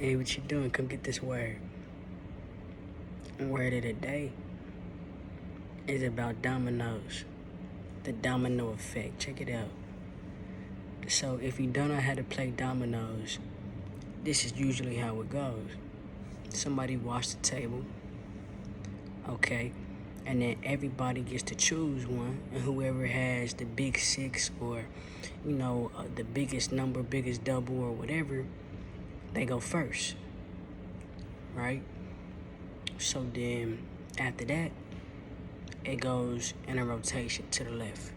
Hey, what you doing? Come get this word. Word of the day is about dominoes. The domino effect. Check it out. So if you don't know how to play dominoes, this is usually how it goes. Somebody washed the table, okay, and then everybody gets to choose one, and whoever has the big six or, the biggest number, biggest double or whatever, they go first, right? So then after that, it goes in a rotation to the left.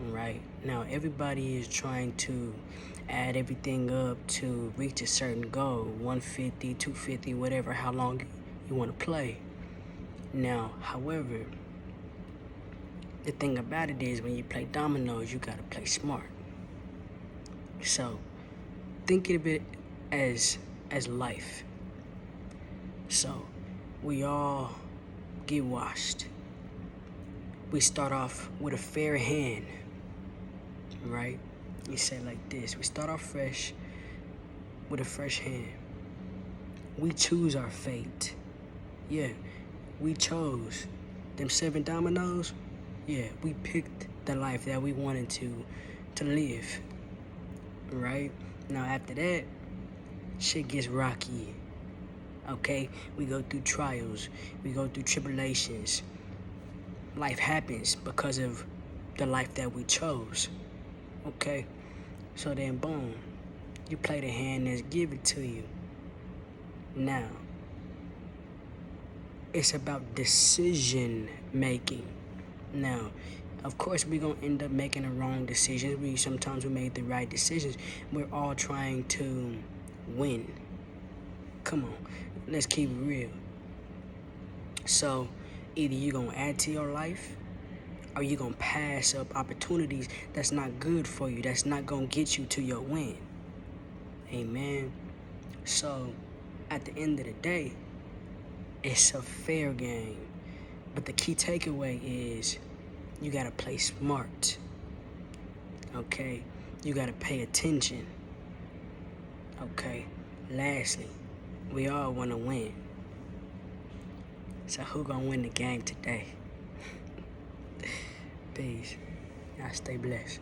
Right now, everybody is trying to add everything up to reach a certain goal, 150, 250, whatever, how long you want to play. Now, however, the thing about it is when you play dominoes, you got to play smart. So think of it as life. So we all get washed. We start off with a fair hand, right? You say like this: we start off fresh with a fresh hand. We choose our fate. Yeah, we chose them 7 dominoes. Yeah, we picked the life that we wanted to live, right? Now after that, shit gets rocky. Okay, we go through trials, we go through tribulations. Life happens because of the life that we chose. Okay, so then boom, you play the hand that's given to you. Now, it's about decision making. Now, of course, we're gonna end up making the wrong decisions. Sometimes we made the right decisions. We're all trying to win. Come on, let's keep it real. So, either you're gonna add to your life, or you're gonna pass up opportunities that's not good for you, that's not gonna get you to your win. Amen. So, at the end of the day, it's a fair game. But the key takeaway is you gotta play smart. Okay? You gotta pay attention. Okay? Lastly, we all wanna win. So who gonna win the game today? Peace. Y'all stay blessed.